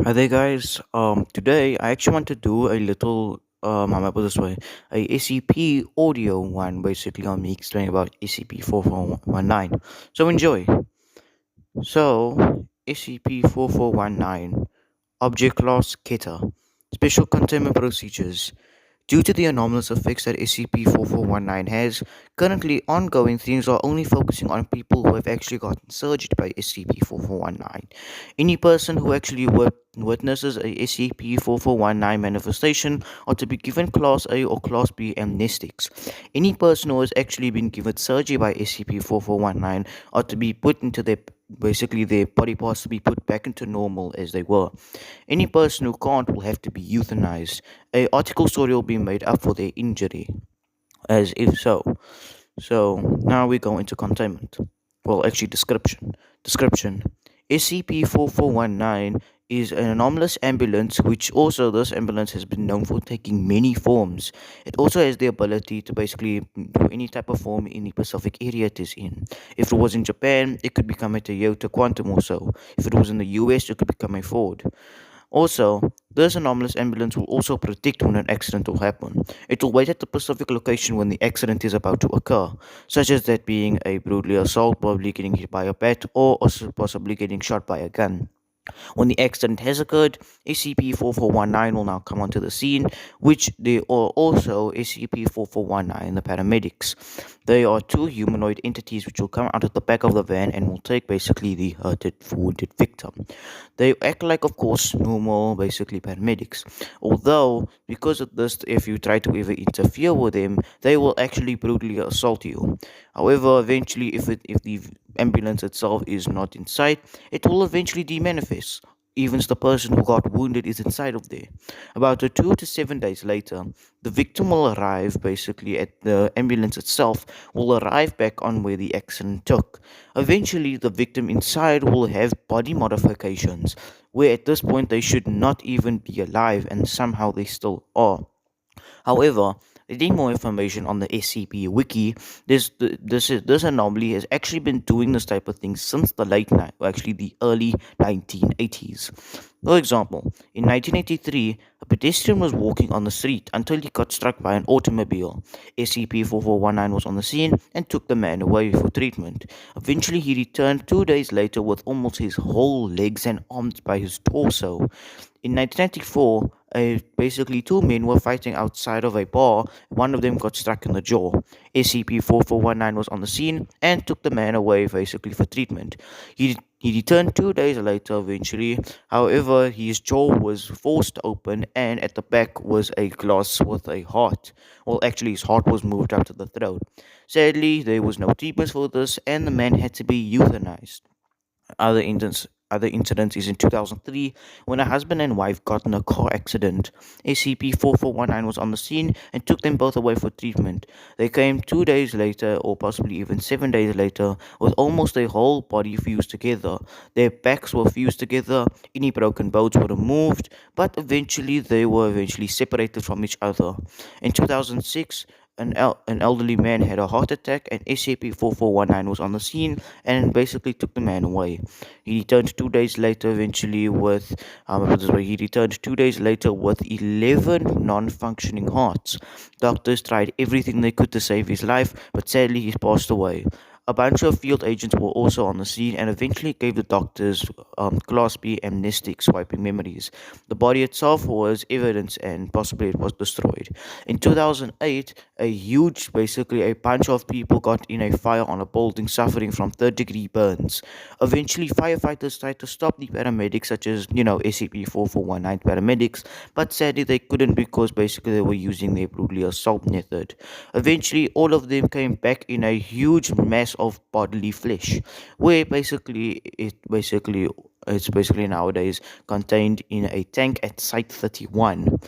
Hi there, guys. Today I actually want to do a little, how may I put this way, a SCP audio one, basically on me explaining about SCP-4419. So enjoy. So SCP-4419, Object Class Keta, Special Containment Procedures. Due to the anomalous effects that SCP-4419 has, currently ongoing things are only focusing on people who have actually gotten surged by SCP-4419. Any person who actually witnesses a SCP-4419 manifestation are to be given Class A or Class B amnestics. Any person who has actually been given surgery by SCP-4419 are to be put into their body parts to be put back into normal as they were. Any person who can't will have to be euthanized. A article story will be made up for their injury, as if so. So now we go into containment. Well, actually, description. Description. SCP-4419 is an anomalous ambulance, which also this ambulance has been known for taking many forms. It also has the ability to basically do any type of form in the Pacific area it is in. If it was in Japan, it could become a Toyota Quantum or so. If it was in the US, it could become a Ford. Also, this anomalous ambulance will also predict when an accident will happen. It will wait at the specific location when the accident is about to occur, such as that being a brutally assault, probably getting hit by a bat, or also possibly getting shot by a gun. When the accident has occurred, SCP-4419 will now come onto the scene, which they are also SCP-4419, the paramedics. They are two humanoid entities which will come out of the back of the van and will take basically the hurted, wounded victim. They act like, of course, normal, basically paramedics. Although, because of this, if you try to ever interfere with them, they will actually brutally assault you. However, eventually, if the ambulance itself is not in sight, it will eventually demanifest. Even the person who got wounded is inside of there. About 2 to 7 days later, the victim will arrive basically at the ambulance itself, will arrive back on where the accident took. Eventually, the victim inside will have body modifications, where at this point they should not even be alive, and somehow they still are. However, reading more information on the SCP Wiki, this anomaly has actually been doing this type of thing since the actually the early 1980s. For example, in 1983, a pedestrian was walking on the street until he got struck by an automobile. SCP-4419 was on the scene and took the man away for treatment. Eventually, he returned 2 days later with almost his whole legs and arms by his torso. In 1994, basically two men were fighting outside of a bar. One of them got struck in the jaw. SCP-4419 was on the scene and took the man away basically for treatment. He returned 2 days later eventually. However, his jaw was forced open and at the back was a glass with a heart. Well, actually, his heart was moved up to the throat. Sadly, there was no treatment for this and the man had to be euthanized. Other incidents is in 2003 when a husband and wife got in a car accident. SCP-4419 was on the scene and took them both away for treatment. They came 2 days later, or possibly even 7 days later, with almost their whole body fused together. Their backs were fused together, any broken bones were removed, but eventually they were separated from each other. In 2006, an elderly man had a heart attack, and SCP-4419 was on the scene and basically took the man away. He returned 2 days later, eventually with put it this way, he returned 2 days later with 11 non-functioning hearts. Doctors tried everything they could to save his life, but sadly he passed away. A bunch of field agents were also on the scene and eventually gave the doctors Class B amnestics, wiping memories. The body itself was evidence and possibly it was destroyed. In 2008, basically a bunch of people got in a fire on a building suffering from third-degree burns. Eventually, firefighters tried to stop the paramedics, such as, SCP-4419 paramedics, but sadly they couldn't because basically they were using their brutally assault method. Eventually, all of them came back in a huge mass of bodily flesh, where it's basically nowadays contained in a tank at Site 31.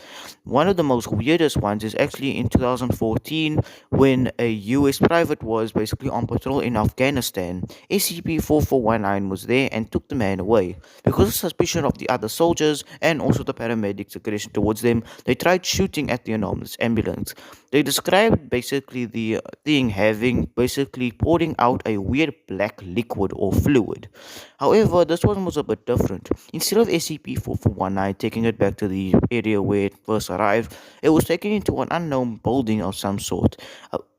One of the most weirdest ones is actually in 2014 when a US private was basically on patrol in Afghanistan. SCP-4419 was there and took the man away. Because of suspicion of the other soldiers and also the paramedics' aggression towards them, they tried shooting at the anomalous ambulance. They described basically the thing having basically pouring out a weird black liquid or fluid. However, this one was a bit different. Instead of SCP-4419 taking it back to the area where it first arrived, it was taken into an unknown building of some sort.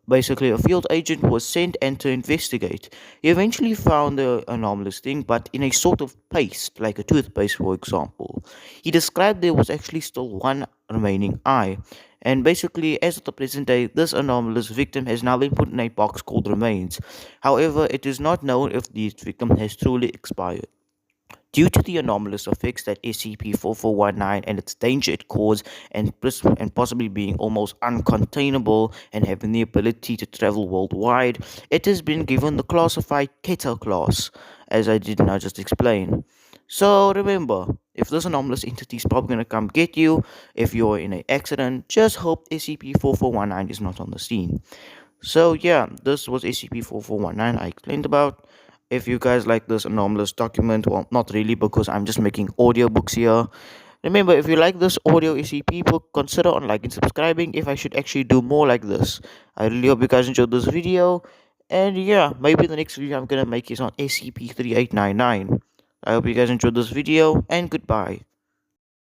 Basically, a field agent was sent and to investigate. He eventually found the anomalous thing, but in a sort of paste, like a toothpaste, for example. He described there was actually still one remaining eye. And basically, as of the present day, this anomalous victim has now been put in a box called remains. However, it is not known if the victim has truly expired. Due to the anomalous effects that SCP-4419 and its danger it caused, and possibly being almost uncontainable and having the ability to travel worldwide, it has been given the classified Keter class, as I did not just explain. So remember, if this anomalous entity is probably going to come get you, if you're in an accident, just hope SCP-4419 is not on the scene. So yeah, this was SCP-4419 I explained about. If you guys like this anomalous document, well, not really, because I'm just making audiobooks here. Remember, if you like this audio SCP book, consider on liking and subscribing if I should actually do more like this. I really hope you guys enjoyed this video. And yeah, maybe the next video I'm gonna make is on SCP-3899. I hope you guys enjoyed this video, and goodbye.